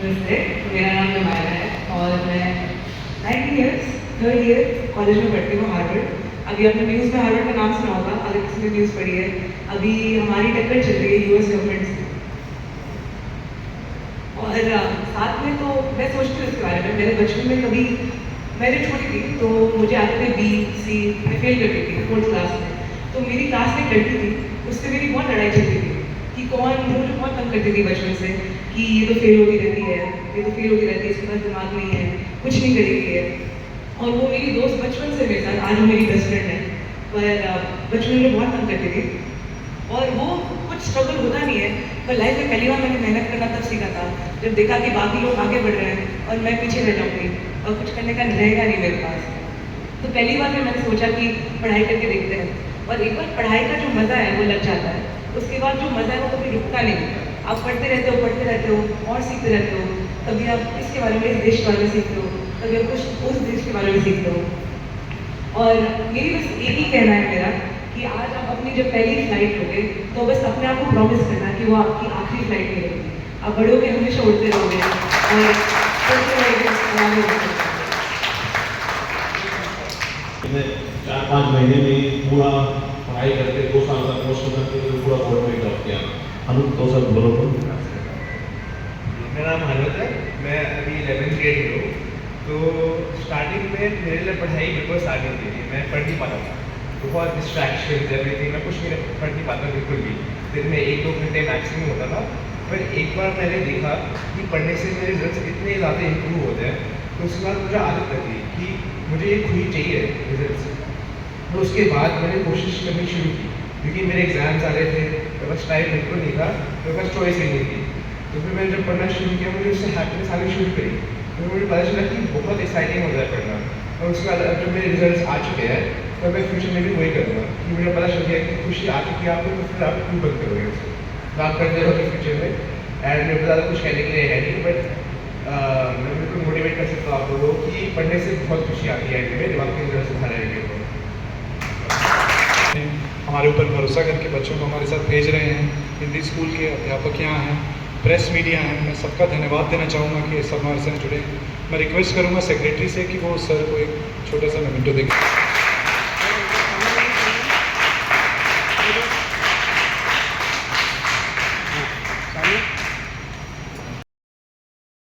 नमस्ते, मेरा नाम नमायरा है और मैं 19 ईयर्स थर्ड ईयर कॉलेज में पढ़ती हूँ, हार्वर्ड। अभी आपने न्यूज़ में हार्वर्ड का नाम सुना होगा, अगर किसी ने न्यूज़ पढ़ी है। अभी हमारी टक्कर चल रही है यूएस गवर्नमेंट से, और साथ में तो मैं सोचती हूँ इसके बारे में। मेरे बचपन में कभी मैं जब छोटी थी तो मुझे आते थे बी सी, मैं फेल करती थी 4th क्लास में। तो मेरी क्लास में एक लड़की थी, उससे मेरी बहुत लड़ाई चलती थी कि मुझे बहुत तंग करती थी बचपन से कि ये तो फेल होती रहती है, ये तो फेल होती रहती है, इसके पास दिमाग नहीं है, कुछ नहीं करेगी है। और वो मेरी दोस्त बचपन से मेरे साथ, आज वो मेरी बेस्ट फ्रेंड है, पर बचपन में बहुत तंग करती थी। और वो कुछ स्ट्रगल होता नहीं है, पर लाइफ में पहली बार मैंने मेहनत करना तब सीखा था जब देखा कि बाकी लोग आगे बढ़ रहे हैं और मैं पीछे रह जाऊँगी और कुछ करने का रहेगा नहीं मेरे पास। तो पहली बार मैंने सोचा कि पढ़ाई करके देखते हैं, और एक बार पढ़ाई का जो मज़ा है वो लग जाता है, उसके बाद जो मज़ा है वो कभी रुकता नहीं। आप पढ़ते रहते हो और सीखते रहते हो। कभी आप इसके बारे में, इस देश के बारे में सीखते हो, कभी आप कुछ उस देश के बारे में सीखते हो। और यही बस एक ही कहना है मेरा कि आज आप अपनी जब पहली फ्लाइट लोगे तो बस अपने आप को प्रॉमिस करना कि वो आपकी आखिरी फ्लाइट नहीं रहेगी। आप बड़े होकर हमेशा उड़ते रहोगे और चलते रहेंगे। 4-5 महीने में पूरा पढ़ाई करके 2 साल का कोर्स करके पूरा बोर्ड में जॉब किया। हम 2 साल बोलो तो। मेरा नाम हरवत है, मैं अभी 11th ग्रेड में हूँ। तो स्टार्टिंग में मेरे लिए पढ़ाई बिल्कुल स्टार्ट नहीं थी, मैं पढ़ नहीं पाता था। बहुत डिस्ट्रैक्शन एवरीथिंग, मैं कुछ नहीं पढ़ नहीं पाता बिल्कुल भी। दिन में 1-2 घंटे मैक्सिमम होता था। पर एक बार मैंने देखा कि पढ़ने से मेरे रिजल्ट्स इतने ज़्यादा इम्प्रूव होते हैं, तो उसके बाद मुझे आदत लगी कि मुझे ये खुद ही चाहिए रिजल्ट। तो उसके बाद मैंने कोशिश करनी शुरू की, क्योंकि मेरे एग्ज़ाम्स आ रहे थे, मेरे पास टाइम बिल्कुल नहीं था, मेरे पास चॉइस ही नहीं थी। तो फिर मैंने जब पढ़ना शुरू किया, मुझे उससे हैप्पीनेस आनी शुरू करी। तो मुझे पता चला कि बहुत एक्साइटिंग होता है पढ़ना। और उसके बाद जब मेरे रिजल्ट्स आ चुके हैं तो मैं फ्यूचर में भी वही करूँगा, कि मुझे पता चल गया कि खुशी आ चुकी है आपको, तो फिर आप क्यों बंद करोगे उसे, तो आप करते रहोगे फ्यूचर में। एंड मेरे को ज़्यादा कुछ कहने के लिए है नहीं, बट मैं बिल्कुल मोटिवेट कर सकता हूँ आप लोगों को कि पढ़ने से बहुत खुशी आती है एंड में, जब आपके रिजल्ट सुधार रहेंगे तो। हमारे ऊपर भरोसा करके बच्चों को हमारे साथ भेज रहे हैं। हिंदी स्कूल के अध्यापक यहाँ हैं, प्रेस मीडिया हैं, मैं सबका धन्यवाद देना चाहूँगा कि सब हमारे साथ जुड़े। मैं रिक्वेस्ट करूँगा सेक्रेटरी से कि वो सर को एक छोटा सा मोमेंटो दें।